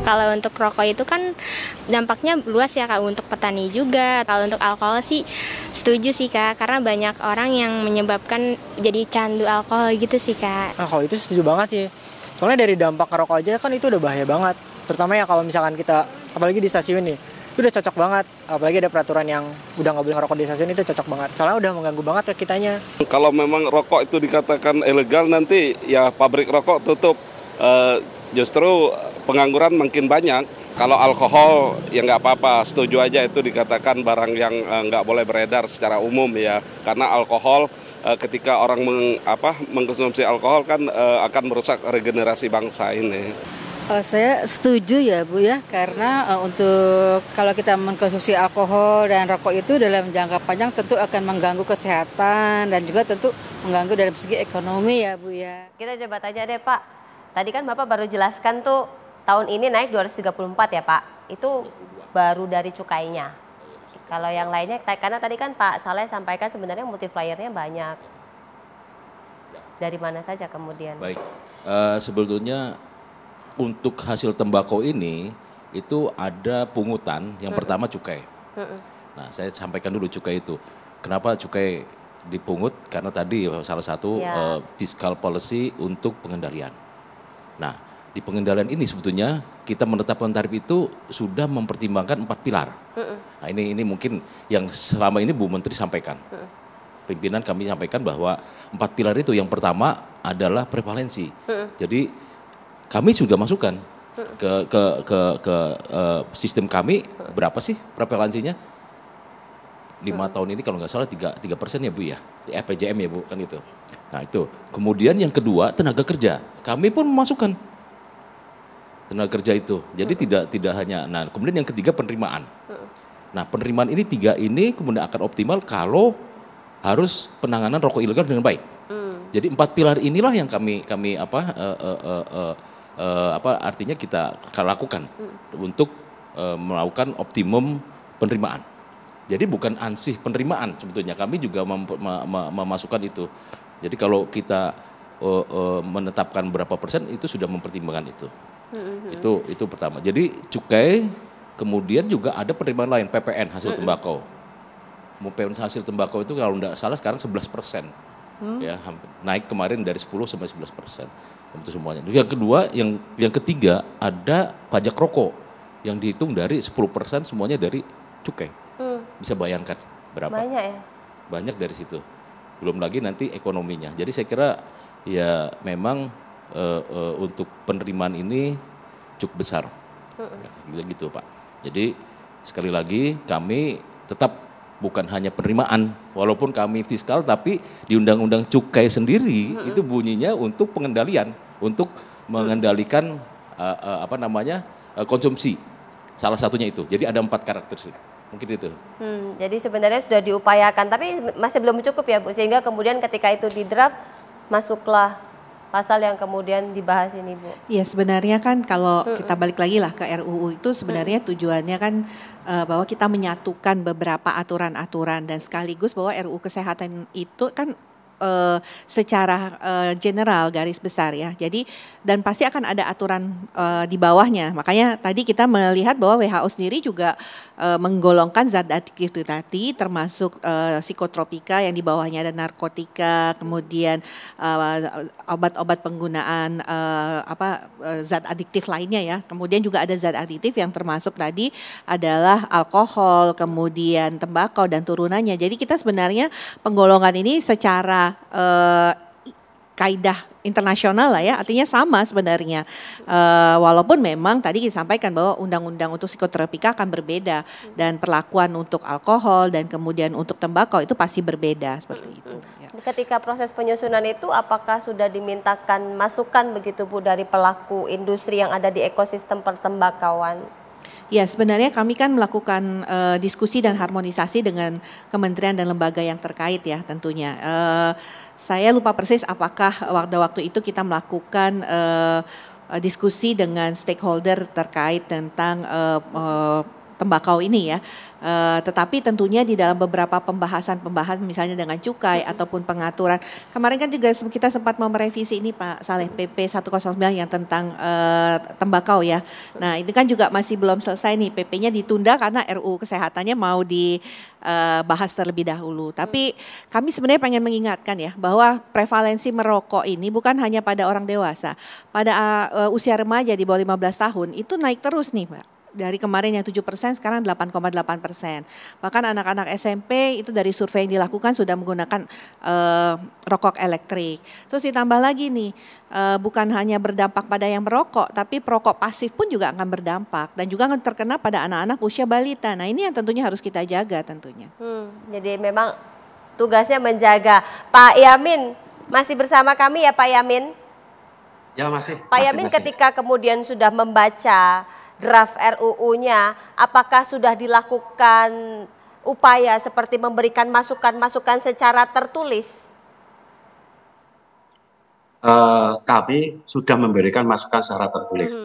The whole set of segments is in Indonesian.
Kalau untuk rokok itu kan dampaknya luas ya Kak, untuk petani juga. Kalau untuk alkohol sih setuju sih Kak, karena banyak orang yang menyebabkan jadi candu alkohol gitu sih Kak. Nah kalau itu setuju banget sih. Soalnya dari dampak rokok aja kan itu udah bahaya banget. Terutama ya kalau misalkan kita, apalagi di stasiun nih, itu udah cocok banget. Apalagi ada peraturan yang udah nggak boleh ngerokok di stasiun, itu cocok banget. Soalnya udah mengganggu banget ke kitanya. Kalau memang rokok itu dikatakan ilegal nanti ya pabrik rokok tutup. Justru pengangguran makin banyak. Kalau alkohol ya nggak apa-apa, setuju aja itu dikatakan barang yang nggak boleh beredar secara umum ya. Karena alkohol ketika orang mengkonsumsi alkohol kan akan merusak regenerasi bangsa ini. Saya setuju ya Bu ya, karena untuk kalau kita mengkonsumsi alkohol dan rokok itu dalam jangka panjang tentu akan mengganggu kesehatan dan juga tentu mengganggu dari segi ekonomi ya Bu ya. Kita coba tanya deh Pak, tadi kan Bapak baru jelaskan tuh tahun ini naik 234 ya Pak, itu baru dari cukainya. Kalau yang lainnya, karena tadi kan Pak Saleh sampaikan sebenarnya multipliernya banyak. Dari mana saja kemudian? Baik, sebetulnya untuk hasil tembakau ini itu ada pungutan. Yang pertama cukai. Nah, saya sampaikan dulu cukai itu. Kenapa cukai dipungut? Karena tadi salah satu fiscal policy untuk pengendalian. Nah, di pengendalian ini sebetulnya kita menetapkan tarif itu sudah mempertimbangkan 4 pilar. Nah, ini mungkin yang selama ini Bu Menteri sampaikan. Pimpinan kami sampaikan bahwa 4 pilar itu yang pertama adalah prevalensi. Jadi kami juga masukkan ke sistem kami berapa sih prevalensinya? 5 tahun ini kalau nggak salah 3% ya Bu ya, di RPJM ya Bu kan itu. Nah itu. Kemudian yang kedua tenaga kerja, kami pun memasukkan tenaga kerja itu. Jadi tidak hanya. Nah kemudian yang ketiga penerimaan. Nah penerimaan ini 3 ini kemudian akan optimal kalau harus penanganan rokok ilegal dengan baik. Jadi 4 pilar inilah yang kami artinya kita lakukan untuk melakukan optimum penerimaan. Jadi bukan ansih penerimaan sebetulnya, kami juga memasukkan itu. Jadi kalau kita menetapkan berapa persen itu sudah mempertimbangkan itu. Itu pertama. Jadi cukai, kemudian juga ada penerimaan lain, PPN hasil tembakau. PPN hasil tembakau itu kalau tidak salah sekarang 11%. Ya, naik kemarin dari 10 sampai 11%. Itu semuanya. Yang kedua, yang ketiga ada pajak rokok yang dihitung dari 10% semuanya dari cukai. Bisa bayangkan berapa? Banyak ya? Banyak dari situ. Belum lagi nanti ekonominya. Jadi saya kira ya memang untuk penerimaan ini cukup besar. Ya, gitu Pak. Jadi sekali lagi kami tetap bukan hanya penerimaan, walaupun kami fiskal, tapi di Undang-Undang Cukai sendiri itu bunyinya untuk pengendalian, untuk mengendalikan konsumsi. Salah satunya itu. Jadi ada 4 karakteristik. Mungkin itu. Jadi sebenarnya sudah diupayakan, tapi masih belum cukup ya Bu, sehingga kemudian ketika itu di draft masuklah pasal yang kemudian dibahas ini Bu. Ya sebenarnya kan kalau kita balik lagi lah ke RUU itu sebenarnya tujuannya kan bahwa kita menyatukan beberapa aturan-aturan dan sekaligus bahwa RUU kesehatan itu kan secara general garis besar ya. Jadi dan pasti akan ada aturan di bawahnya. Makanya tadi kita melihat bahwa WHO sendiri juga menggolongkan zat adiktif itu tadi termasuk psikotropika yang di bawahnya ada narkotika, kemudian obat-obat penggunaan zat adiktif lainnya ya. Kemudian juga ada zat adiktif yang termasuk tadi adalah alkohol, kemudian tembakau dan turunannya. Jadi kita sebenarnya penggolongan ini secara kaidah internasional lah ya, artinya sama sebenarnya. Walaupun memang tadi disampaikan bahwa undang-undang untuk psikotropika akan berbeda dan perlakuan untuk alkohol dan kemudian untuk tembakau itu pasti berbeda seperti itu. Ya. Ketika proses penyusunan itu apakah sudah dimintakan masukan begitu Bu dari pelaku industri yang ada di ekosistem pertembakauan? Ya sebenarnya kami kan melakukan diskusi dan harmonisasi dengan kementerian dan lembaga yang terkait ya tentunya. Saya lupa persis apakah waktu itu kita melakukan diskusi dengan stakeholder terkait tentang tembakau ini ya. Tetapi tentunya di dalam beberapa pembahasan misalnya dengan cukai ataupun pengaturan. Kemarin kan juga kita sempat mau merevisi ini Pak Saleh, PP 109 yang tentang tembakau ya. Nah, ini kan juga masih belum selesai nih, PP-nya ditunda karena RUU kesehatannya mau dibahas terlebih dahulu. Tapi kami sebenarnya pengen mengingatkan ya bahwa prevalensi merokok ini bukan hanya pada orang dewasa. Pada usia remaja di bawah 15 tahun itu naik terus nih Pak. Dari kemarin yang 7% sekarang 8,8%. Bahkan anak-anak SMP itu dari survei yang dilakukan sudah menggunakan rokok elektrik. Terus ditambah lagi nih, bukan hanya berdampak pada yang merokok, tapi perokok pasif pun juga akan berdampak. Dan juga akan terkena pada anak-anak usia balita. Nah ini yang tentunya harus kita jaga tentunya. Jadi memang tugasnya menjaga. Pak Yamin, masih bersama kami ya Pak Yamin? Ya masih. Pak Yamin ketika kemudian sudah membaca draft RUU-nya, apakah sudah dilakukan upaya seperti memberikan masukan-masukan secara tertulis? Kami sudah memberikan masukan secara tertulis.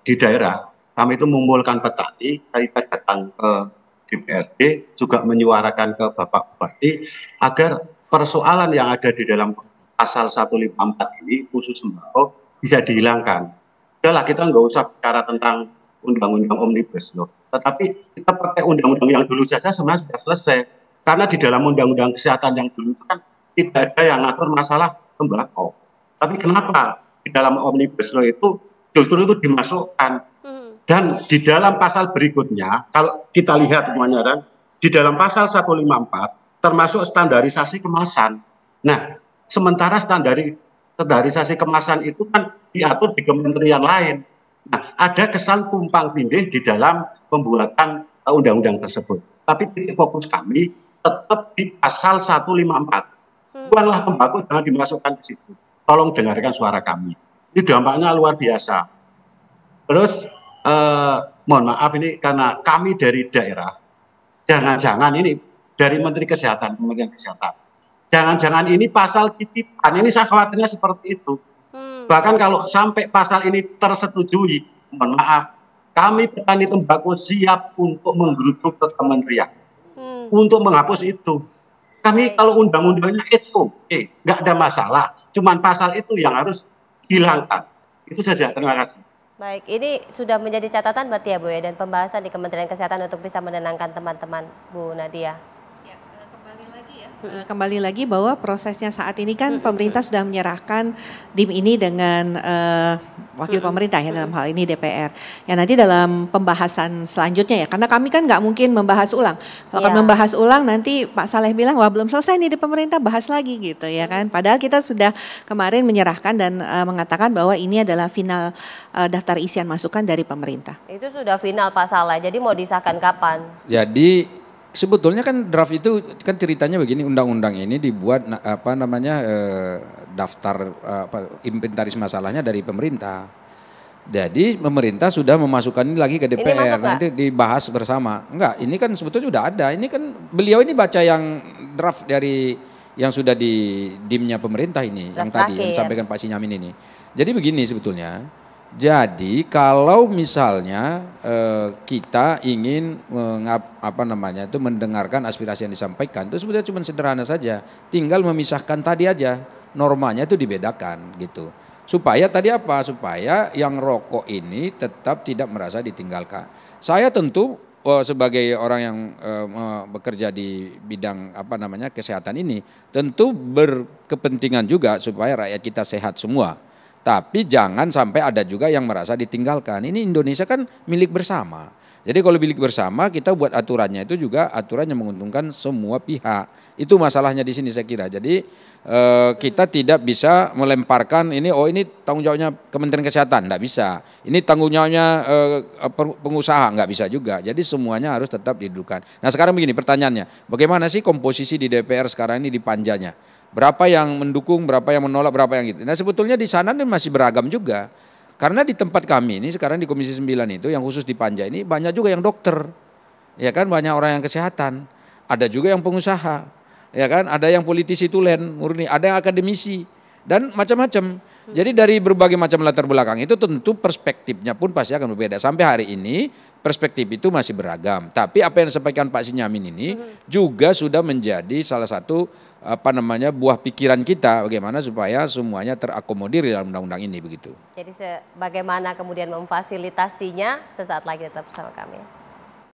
Di daerah, kami itu mengumpulkan petani, kami datang ke DPRD, juga menyuarakan ke Bapak Bupati, agar persoalan yang ada di dalam pasal 154 ini, khusus sembako, bisa dihilangkan. Udahlah, kita nggak usah bicara tentang undang-undang omnibus law, tetapi kita pakai undang-undang yang dulu saja sebenarnya sudah selesai. Karena di dalam undang-undang kesehatan yang dulu itu kan tidak ada yang ngatur masalah tembakau. Tapi kenapa di dalam omnibus law itu justru itu dimasukkan? Dan di dalam pasal berikutnya, kalau kita lihat semuanya kan, di dalam pasal 154 termasuk standarisasi kemasan. Nah, sementara standarisasi kemasan itu kan diatur di kementerian lain. Nah, ada kesan tumpang tindih di dalam pembuatan undang-undang tersebut. Tapi titik fokus kami tetap di pasal 154. Bukanlah tembakau, jangan dimasukkan ke situ. Tolong dengarkan suara kami. Ini dampaknya luar biasa. Terus, mohon maaf ini karena kami dari daerah, jangan-jangan ini dari Menteri Kesehatan, Kementerian Kesehatan. Jangan-jangan ini pasal titipan, ini saya khawatirnya seperti itu. Bahkan kalau sampai pasal ini tersetujui, mohon maaf, kami petani tembakau siap untuk menggerutuk ke kementerian, untuk menghapus itu. Kami kalau undang-undangnya it's okay, nggak ada masalah. Cuman pasal itu yang harus dihilangkan. Itu saja, terima kasih. Baik, ini sudah menjadi catatan berarti ya Bu ya, dan pembahasan di Kementerian Kesehatan untuk bisa menenangkan teman-teman Bu Nadia. Kembali lagi bahwa prosesnya saat ini kan pemerintah sudah menyerahkan DIM ini dengan wakil pemerintah ya dalam hal ini DPR. Ya nanti dalam pembahasan selanjutnya ya, karena kami kan nggak mungkin membahas ulang. Kalau akan membahas ulang nanti Pak Saleh bilang wah belum selesai nih di pemerintah, bahas lagi gitu ya kan. Padahal kita sudah kemarin menyerahkan dan mengatakan bahwa ini adalah final daftar isian masukan dari pemerintah. Itu sudah final Pak Saleh, jadi mau disahkan kapan? Jadi sebetulnya kan draft itu kan ceritanya begini, undang-undang ini dibuat daftar inventaris masalahnya dari pemerintah. Jadi pemerintah sudah memasukkan ini lagi ke DPR, nanti dibahas bersama. Enggak, ini kan sebetulnya sudah ada. Ini kan beliau ini baca yang draft dari yang sudah di DIM-nya pemerintah ini, draft yang tadi yang disampaikan Pak Sinyamin ini. Jadi begini sebetulnya. Jadi kalau misalnya kita ingin mendengarkan aspirasi yang disampaikan, itu sebetulnya cuma sederhana saja, tinggal memisahkan tadi aja, normanya itu dibedakan gitu. Supaya tadi apa? Supaya yang rokok ini tetap tidak merasa ditinggalkan. Saya tentu sebagai orang yang bekerja di bidang kesehatan ini, tentu berkepentingan juga supaya rakyat kita sehat semua. Tapi jangan sampai ada juga yang merasa ditinggalkan. Ini Indonesia kan milik bersama. Jadi kalau milik bersama kita buat aturannya itu juga aturan yang menguntungkan semua pihak. Itu masalahnya di sini saya kira. Jadi kita tidak bisa melemparkan ini tanggung jawabnya Kementerian Kesehatan, enggak bisa. Ini tanggung jawabnya pengusaha, enggak bisa juga. Jadi semuanya harus tetap didudukan. Nah sekarang begini pertanyaannya, bagaimana sih komposisi di DPR sekarang ini di panjanya? Berapa yang mendukung, berapa yang menolak, berapa yang gitu. Nah sebetulnya di sana masih beragam juga. Karena di tempat kami ini sekarang di Komisi 9 itu yang khusus di Panja ini banyak juga yang dokter. Ya kan, banyak orang yang kesehatan. Ada juga yang pengusaha. Ya kan, ada yang politisi tulen, murni, ada yang akademisi. dan macam-macam. Jadi dari berbagai macam latar belakang itu tentu perspektifnya pun pasti akan berbeda. Sampai hari ini perspektif itu masih beragam. Tapi apa yang disampaikan Pak Sinyamin ini juga sudah menjadi salah satu buah pikiran kita bagaimana supaya semuanya terakomodir dalam undang-undang ini begitu. Jadi bagaimana kemudian memfasilitasinya sesaat lagi tetap bersama kami.